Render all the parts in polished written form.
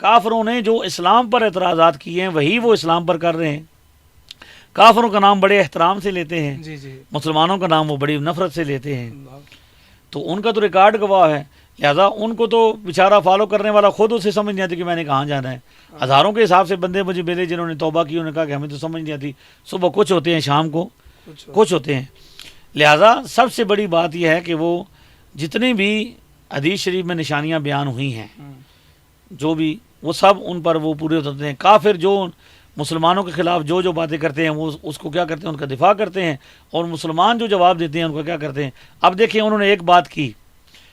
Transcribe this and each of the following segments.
کافروں نے جو اسلام پر اعتراضات کیے ہیں وہی وہ اسلام پر کر رہے ہیں. کافروں کا نام بڑے احترام سے لیتے ہیں, مسلمانوں کا نام وہ بڑی نفرت سے لیتے ہیں. تو ان کا تو ریکارڈ گواہ ہے. لہذا ان کو تو بیچارہ فالو کرنے والا خود اسے سمجھ نہیں آتی کہ میں نے کہاں جانا ہے. ہزاروں کے حساب سے بندے مجھے ملے جنہوں نے توبہ کی, انہوں نے کہا کہ ہمیں تو سمجھ نہیں آتی, صبح کچھ ہوتے ہیں شام کو کچھ ہوتے ہیں. لہذا سب سے بڑی بات یہ ہے کہ وہ جتنی بھی حدیث شریف میں نشانیاں بیان ہوئی ہیں جو بھی, وہ سب ان پر وہ پورے ہوتے ہیں. کافر جو مسلمانوں کے خلاف جو باتیں کرتے ہیں وہ اس کو کیا کرتے ہیں, ان کا دفاع کرتے ہیں, اور مسلمان جو جواب دیتے ہیں ان کو کیا کرتے ہیں. اب دیکھیں انہوں نے ایک بات کی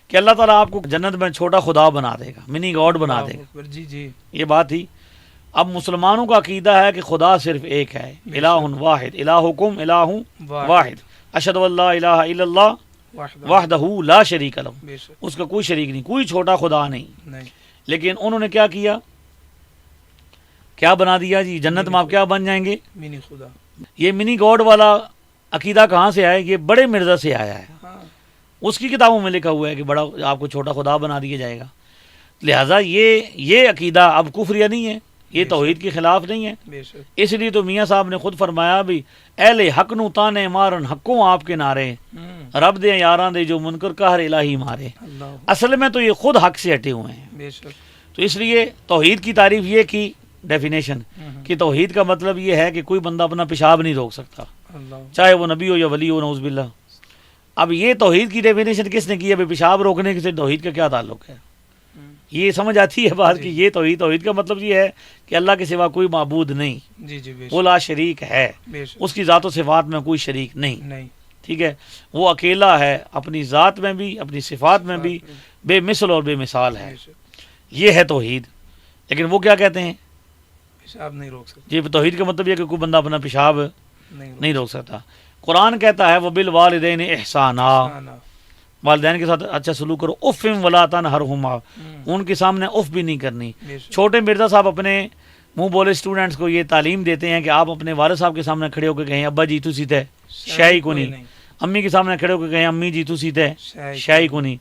کہ اللہ تعالیٰ آپ کو جنت میں چھوٹا خدا بنا دے گا, منی گاڈ بنا دے گا. جی یہ بات تھی. اب مسلمانوں کا عقیدہ ہے کہ خدا صرف ایک ہے, الہ واحد, الہکم الہ واحد, اشہد ان لا الہ الا اللہ وحدہ لا شریک لہ, اس کا کوئی شریک نہیں, کوئی چھوٹا خدا نہیں. لیکن انہوں نے کیا کیا, کیا بنا دیا جی, جنت میں آپ کیا بن جائیں گے, منی خدا. یہ منی گاڈ والا عقیدہ کہاں سے آیا, یہ بڑے مرزا سے آیا ہے. اس کی کتابوں میں لکھا ہوا ہے کہ بڑا آپ کو چھوٹا خدا بنا دیا جائے گا. لہٰذا یہ عقیدہ اب کفریہ نہیں ہے, یہ توحید کے خلاف نہیں ہے. اس لیے تو میاں صاحب نے خود فرمایا بھی اہل حق نو تانے مارن حقوں آپ کے نعرے, رب دے یاراں دے جو منکر قہر الہی مارے. اصل میں تو یہ خود حق سے ہٹے ہوئے ہیں. تو اس لیے توحید کی تعریف یہ کی ڈیفینیشن کہ توحید کا مطلب یہ ہے کہ کوئی بندہ اپنا پیشاب نہیں روک سکتا, چاہے وہ نبی ہو یا ولی ہو, نعوذ باللہ. اب یہ توحید کی ڈیفینیشن کس نے کی ہے, پیشاب روکنے سے توحید کا کیا تعلق ہے. یہ سمجھ آتی ہے بات کہ یہ توحید کا مطلب یہ ہے کہ اللہ کے سوا کوئی معبود نہیں, وہ لا شریک ہے, اس کی ذات و صفات میں کوئی شریک نہیں. ٹھیک ہے, وہ اکیلا ہے اپنی ذات میں بھی اپنی صفات میں بھی, بے مثل اور بے مثال ہے. یہ ہے توحید. لیکن وہ کیا کہتے ہیں, پیشاب نہیں روک سکتا. جی توحید کا مطلب یہ کہ کوئی بندہ اپنا پیشاب نہیں روک سکتا. قرآن کہتا ہے وبالوالدین احسانا, والدین کے ساتھ اچھا سلوک کرو. اف ولا تنہرہما, ان کے سامنے اف بھی نہیں کرنی. چھوٹے مرزا صاحب اپنے منہ بولے اسٹوڈنٹس کو یہ تعلیم دیتے ہیں کہ آپ اپنے والد صاحب کے سامنے کھڑے ہو کے کہیں ابا جی تسی تے شاہی کو نہیں, امی کے سامنے کھڑے ہو کے کہیں امی جی تسی تے شاہی کو نہیں.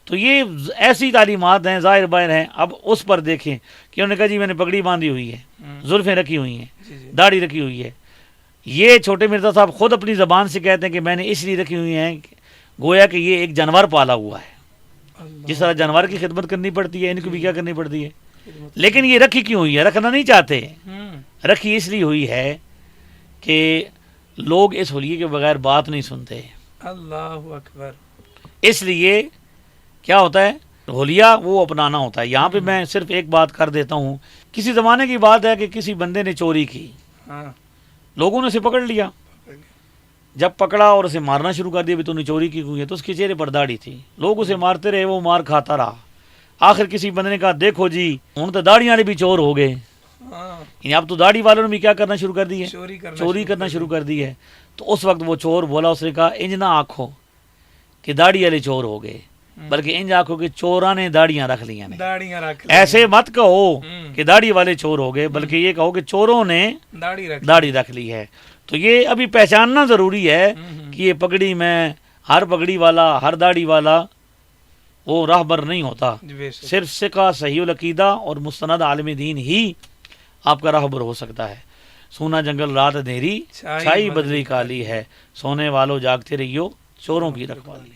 تو یہ ایسی تعلیمات ہیں ظاہر باہر ہیں. اب اس پر دیکھیں کہ انہوں نے کہا جی میں نے پگڑی باندھی ہوئی ہے, زلفیں رکھی ہوئی ہیں, داڑھی رکھی ہوئی ہے. یہ چھوٹے مرزا صاحب خود اپنی زبان سے کہتے ہیں کہ میں نے اس لیے رکھی ہوئی ہیں گویا کہ یہ ایک جانور پالا ہوا ہے. جس طرح جانور کی خدمت کرنی پڑتی ہے ان کو بھی کیا کرنی پڑتی ہے. لیکن یہ رکھی کیوں ہوئی ہے, رکھنا نہیں چاہتے. رکھی اس لیے ہوئی ہے کہ لوگ اس ہولیے کے بغیر بات نہیں سنتے. اللہ اکبر. اس لیے کیا ہوتا ہے, ہولیہ وہ اپنانا ہوتا ہے. یہاں پہ میں صرف ایک بات کر دیتا ہوں. کسی زمانے کی بات ہے کہ کسی بندے نے چوری کی, لوگوں نے اسے پکڑ لیا. جب پکڑا اور اسے مارنا شروع کر دیا بھی تو نے چوری کی ہوئی ہے, تو اس کے چہرے پر داڑھی تھی. لوگ اسے مارتے رہے, وہ مار کھاتا رہا. آخر کسی بندے نے کہا دیکھو جی ہوں تو داڑھی والے بھی چور ہو گئے, یعنی اب تو داڑھی والوں نے بھی کیا کرنا شروع کر دی ہے, چوری کرنا شروع کر دی ہے. تو اس وقت وہ چور بولا, اس نے کہا انج نہ آنکھو کہ داڑھی والے چور ہو گئے, بلکہ انج آنکھو کہ چوراں نے داڑیاں رکھ لی. ایسے مت کہو کہ داڑھی والے چور ہو گئے, بلکہ یہ کہو کہ چوروں نے داڑھی رکھ لی ہے. تو یہ ابھی پہچاننا ضروری ہے کہ یہ پگڑی میں ہر پگڑی والا ہر داڑھی والا وہ راہبر نہیں ہوتا. صرف ثقہ صحیح العقیدہ اور مستند عالم دین ہی آپ کا راہبر ہو سکتا ہے. سونا جنگل رات اندھیری چھائی بدلی کالی ہے, سونے والوں جاگتے رہیو چوروں کی رکھوالی.